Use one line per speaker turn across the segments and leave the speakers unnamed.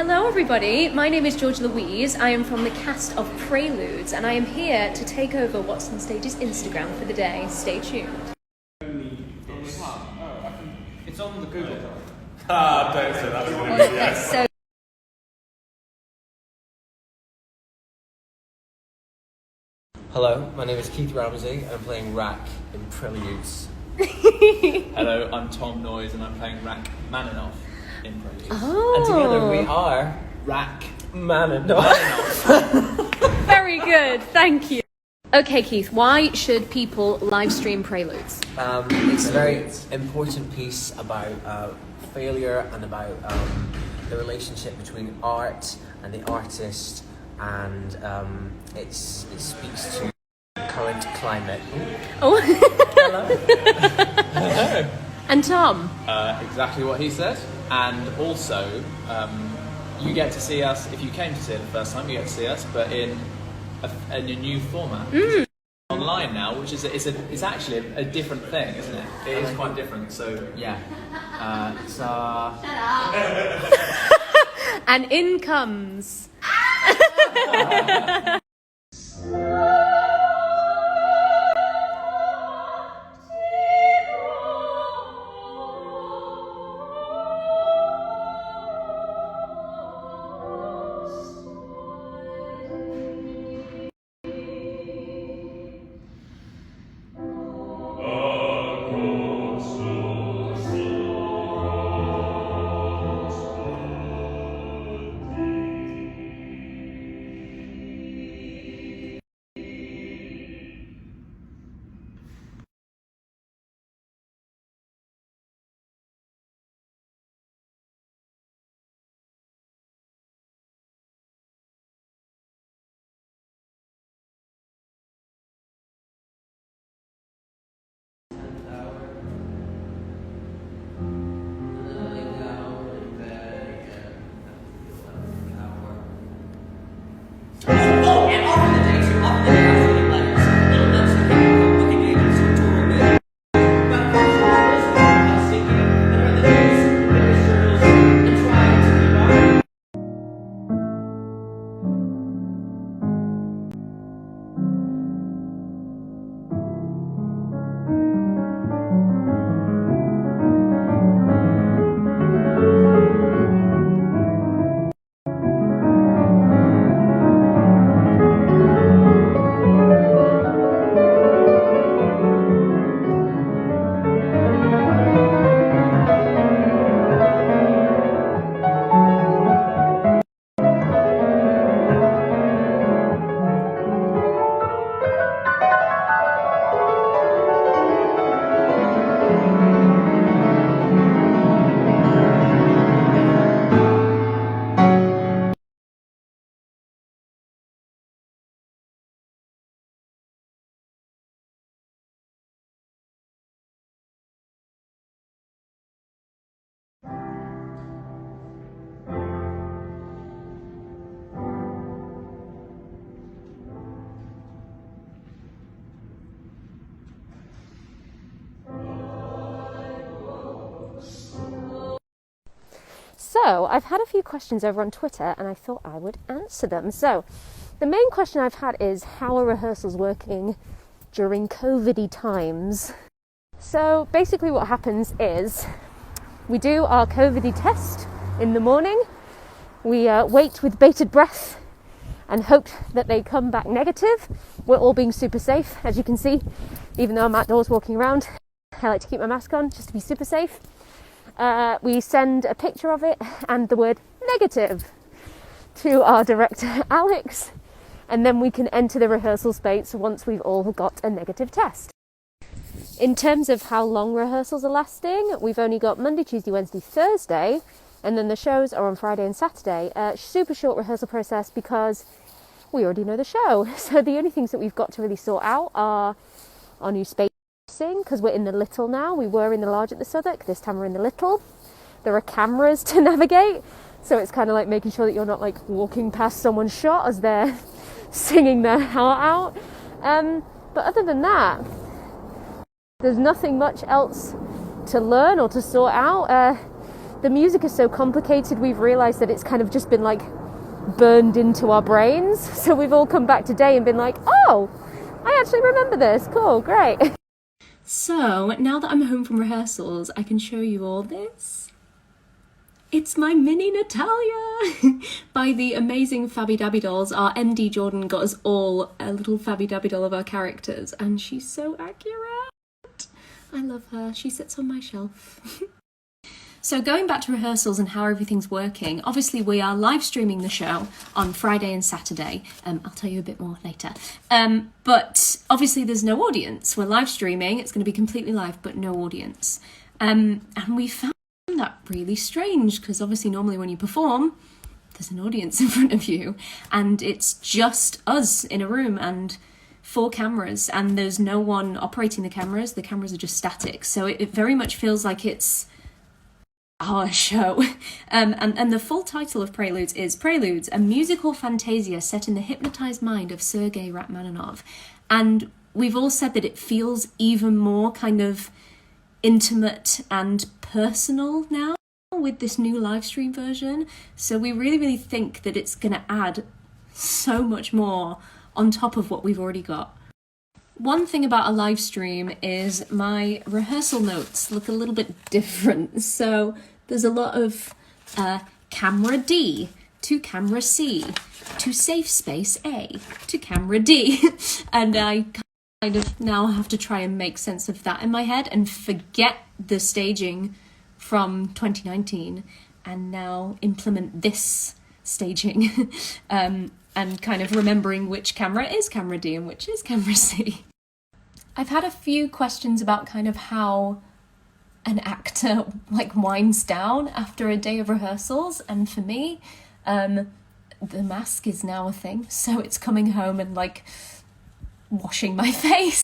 Hello everybody, my name is Louise. I am from the cast of Preludes and I am here to take over What's on Stage's Instagram for the day. Stay tuned.
It's on the Google Drive.
Don't say that.
So
Hello, my name is Keith Ramsey. I'm playing Rack in Preludes.
Hello, I'm Tom Noyes and I'm playing Rack Maninoff in Preludes.
Oh.
And together we are
Rack
Maninoff.
Very good, thank you. Okay Keith, why should people live stream Preludes?
It's a very important piece about failure and about the relationship between art and the artist, and it speaks to the current climate.
Oh.
Hello.
And Tom?
Exactly what he said. And also, you get to see us, if you came to see it the first time, you get to see us, but in a new format. Online now, which is it's actually a different thing, isn't it? It is quite different, so yeah.
And in comes... So, I've had a few questions over on Twitter and I thought I would answer them. So, the main question I've had is, how are rehearsals working during COVID-y times? So, basically what happens is, we do our COVID-y test in the morning, we wait with bated breath and hope that they come back negative. We're all being super safe, as you can see, even though I'm outdoors walking around. I like to keep my mask on just to be super safe. We send a picture of it and the word negative to our director Alex, and then we can enter the rehearsal space once we've all got a negative test. In terms of how long rehearsals are lasting, we've only got Monday, Tuesday, Wednesday, Thursday, and then the shows are on Friday and Saturday. Super short rehearsal process because we already know the show. So the only things that we've got to really sort out are our new space, because we're in the little now. We were in the large at the Southwark, this time we're in the little. There are cameras to navigate, so it's kind of like making sure that you're not like walking past someone's shot as they're singing their heart out. But other than that, there's nothing much else to learn or to sort out. the music is so complicated, we've realised that it's kind of just been like burned into our brains. So we've all come back today and been like, oh, I actually remember this. Cool, great. So now that I'm home from rehearsals, I can show you all this. It's my mini Natalia by the amazing Fabby Dabby Dolls. Our MD Jordan got us all a little Fabby Dabby doll of our characters, and she's so accurate. I love her. She sits on my shelf. So going back to rehearsals and how everything's working, obviously we are live streaming the show on Friday and Saturday. I'll tell you a bit more later. But obviously there's no audience. We're live streaming. It's going to be completely live, but no audience. And we found that really strange because obviously normally when you perform, there's an audience in front of you and it's just us in a room and 4 cameras and there's no one operating the cameras. The cameras are just static. So it very much feels like it's our show. And the full title of Preludes is Preludes, a musical fantasia set in the hypnotized mind of Sergei Rachmaninoff. And we've all said that it feels even more kind of intimate and personal now with this new live stream version. So we really, really think that it's going to add so much more on top of what we've already got. One thing about a live stream is my rehearsal notes look a little bit different. So there's a lot of camera D to camera C to safe space A to camera D. And I kind of now have to try and make sense of that in my head and forget the staging from 2019 and now implement this staging and kind of remembering which camera is camera D and which is camera C. I've had a few questions about kind of how an actor like winds down after a day of rehearsals, and for me, the mask is now a thing. So it's coming home and like washing my face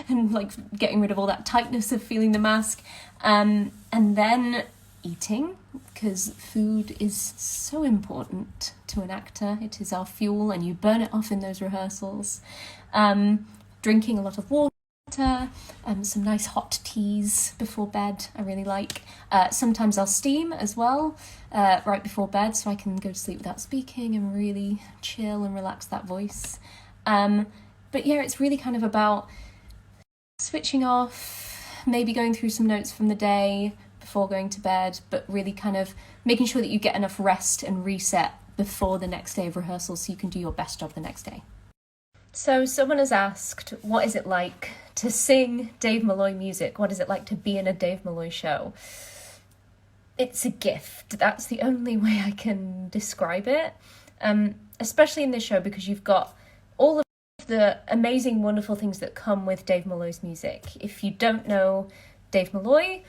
and like getting rid of all that tightness of feeling the mask, and then eating, because food is so important to an actor. It is our fuel and you burn it off in those rehearsals. Drinking a lot of water, some nice hot teas before bed, I really like. Sometimes I'll steam as well right before bed so I can go to sleep without speaking and really chill and relax that voice. But yeah, it's really kind of about switching off, maybe going through some notes from the day before going to bed, but really kind of making sure that you get enough rest and reset before the next day of rehearsal so you can do your best job the next day. So someone has asked, what is it like to sing Dave Malloy music? What is it like to be in a Dave Malloy show? It's a gift. That's the only way I can describe it. Especially in this show because you've got all of the amazing, wonderful things that come with Dave Malloy's music. If you don't know Dave Malloy,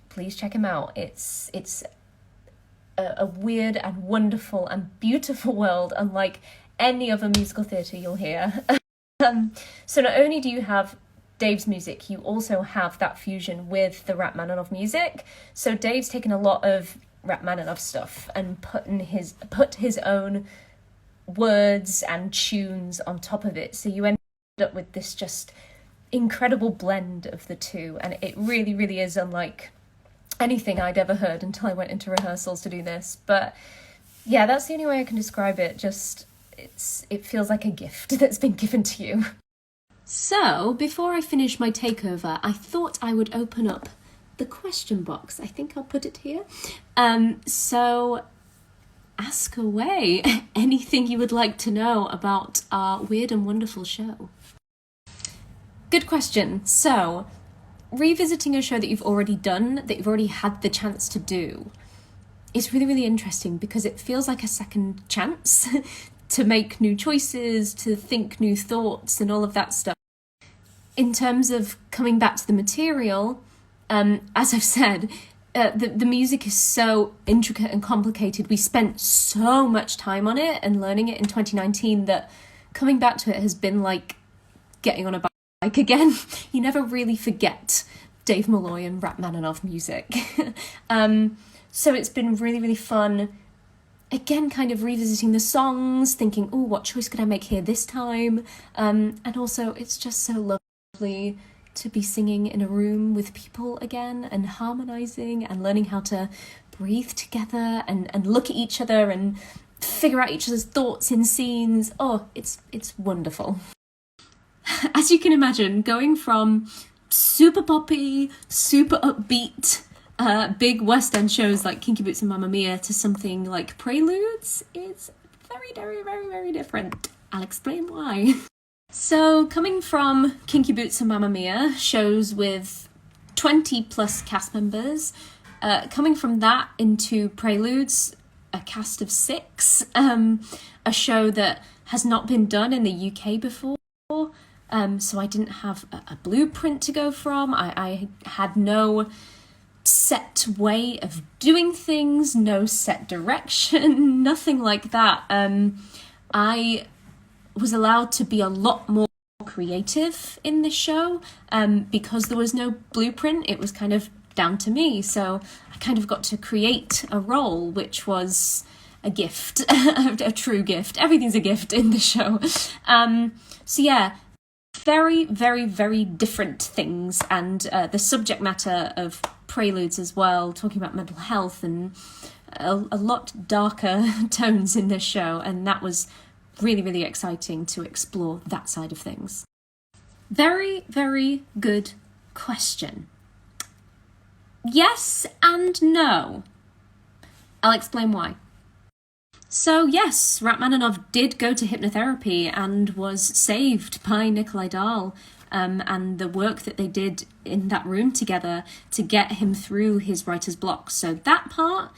please check him out. It's a weird and wonderful and beautiful world, unlike any other musical theatre you'll hear. So not only do you have Dave's music, you also have that fusion with the Rachmaninoff music. So Dave's taken a lot of Rachmaninoff stuff and put his own words and tunes on top of it. So you end up with this just incredible blend of the two, and it really, really is unlike anything I'd ever heard until I went into rehearsals to do this. But yeah, that's the only way I can describe it. Just it feels like a gift that's been given to you. So, before I finish my takeover, I thought I would open up the question box. I think I'll put it here. So, ask away anything you would like to know about our weird and wonderful show. Good question. So, revisiting a show that you've already done, that you've already had the chance to do, is really, really interesting because it feels like a second chance to make new choices, to think new thoughts and all of that stuff. In terms of coming back to the material, as I've said, the music is so intricate and complicated. We spent so much time on it and learning it in 2019 that coming back to it has been like getting on a bike again. You never really forget Dave Malloy and Rachmaninoff music. So it's been really, really fun. Again, kind of revisiting the songs, thinking, oh, what choice could I make here this time? And also, it's just so lovely to be singing in a room with people again and harmonising and learning how to breathe together and look at each other and figure out each other's thoughts in scenes. Oh, it's wonderful. As you can imagine, going from super poppy, super upbeat, big West End shows like Kinky Boots and Mamma Mia to something like Preludes, it's very, very, very, very different. I'll explain why. So, coming from Kinky Boots and Mamma Mia, shows with 20 plus cast members, coming from that into Preludes, a cast of 6, a show that has not been done in the UK before, so I didn't have a blueprint to go from. I had no set way of doing things, no set direction, nothing like that. I was allowed to be a lot more creative in this show, because there was no blueprint. It was kind of down to me, so I kind of got to create a role, which was a gift, a true gift. Everything's a gift in the show. So yeah, very, very, very different things, and the subject matter of Preludes as well, talking about mental health and a lot darker tones in this show, and that was really, really exciting to explore that side of things. Very, very good question. Yes and no. I'll explain why. So yes, Rachmaninoff did go to hypnotherapy and was saved by Nikolai Dahl, and the work that they did in that room together to get him through his writer's block. So that part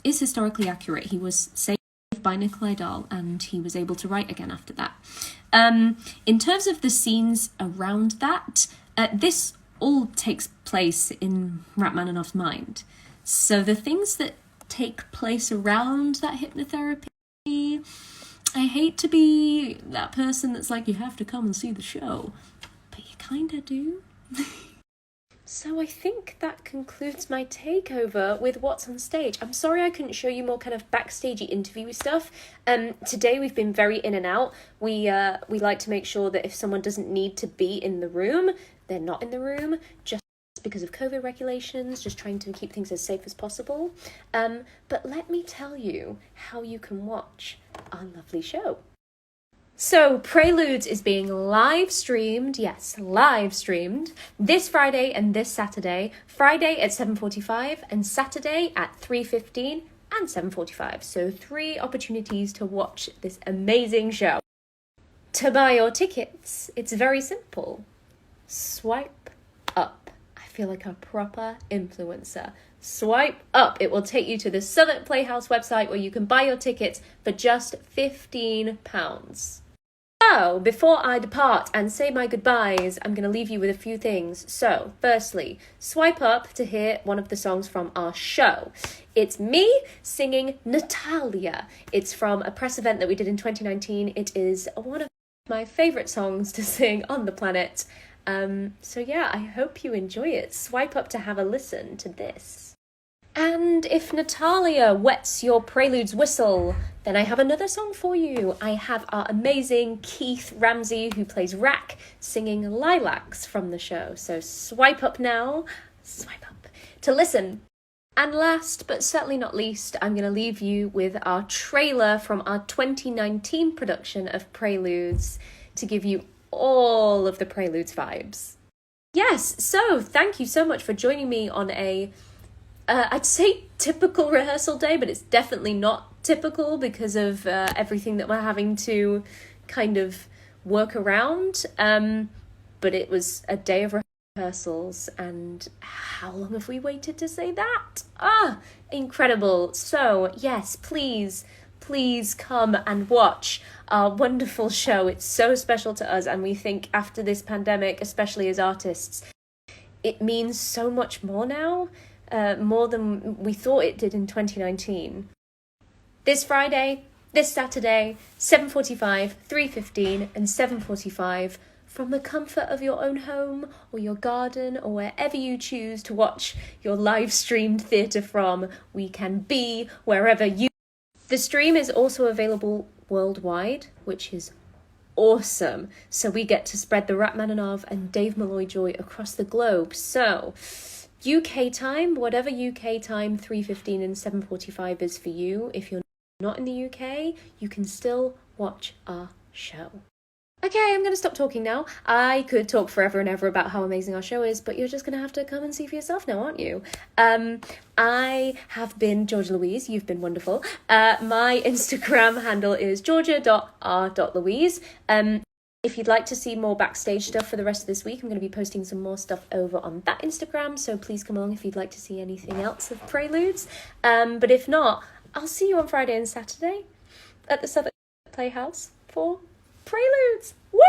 is historically accurate. He was saved by Nikolai Dahl and he was able to write again after that. In terms of the scenes around that, this all takes place in Rachmaninoff's mind. So the things that take place around that hypnotherapy, I hate to be that person that's like, you have to come and see the show, but you kinda do. So I think that concludes my takeover with what's on stage. I'm sorry I couldn't show you more kind of backstagey interview stuff. Today we've been very in and out. We like to make sure that if someone doesn't need to be in the room, they're not in the room, just because of COVID regulations, just trying to keep things as safe as possible. But let me tell you how you can watch our lovely show. So, Preludes is being live streamed, yes, live streamed, this Friday and this Saturday. Friday at 7:45 and Saturday at 3:15 and 7:45. So 3 opportunities to watch this amazing show. To buy your tickets, it's very simple. Swipe up. I feel like a proper influencer. Swipe up. It will take you to the Southwark Playhouse website where you can buy your tickets for just £15. So, before I depart and say my goodbyes, I'm going to leave you with a few things. So, firstly, swipe up to hear one of the songs from our show. It's me singing Natalia. It's from a press event that we did in 2019. It is one of my favourite songs to sing on the planet. So yeah, I hope you enjoy it. Swipe up to have a listen to this. And if Natalia wets your Preludes whistle, then I have another song for you. I have our amazing Keith Ramsey, who plays Rack, singing Lilacs from the show. So swipe up now, swipe up, to listen. And last, but certainly not least, I'm going to leave you with our trailer from our 2019 production of Preludes to give you all of the Preludes vibes. Yes, so thank you so much for joining me on a I'd say typical rehearsal day, but it's definitely not typical because of everything that we're having to kind of work around. But it was a day of rehearsals, and how long have we waited to say that? Incredible. So yes, please come and watch our wonderful show. It's so special to us, and we think after this pandemic, especially as artists, it means so much more now. More than we thought it did in 2019. This Friday, this Saturday, 7:45, 3:15 and 7:45, from the comfort of your own home or your garden or wherever you choose to watch your live streamed theatre from. We can be wherever you. The stream is also available worldwide, which is awesome. So we get to spread the Rachmaninoff and Dave Malloy joy across the globe. So UK time, whatever UK time 3:15 and 7:45 is for you. If you're not in the UK, you can still watch our show. Okay, I'm going to stop talking now. I could talk forever and ever about how amazing our show is, but you're just going to have to come and see for yourself now, aren't you? I have been Georgia Louise. You've been wonderful. My Instagram handle is georgia.r.louise. If you'd like to see more backstage stuff for the rest of this week, I'm going to be posting some more stuff over on that Instagram, so please come along if you'd like to see anything else of Preludes. But if not, I'll see you on Friday and Saturday at the Southwark Playhouse for Preludes. Woo!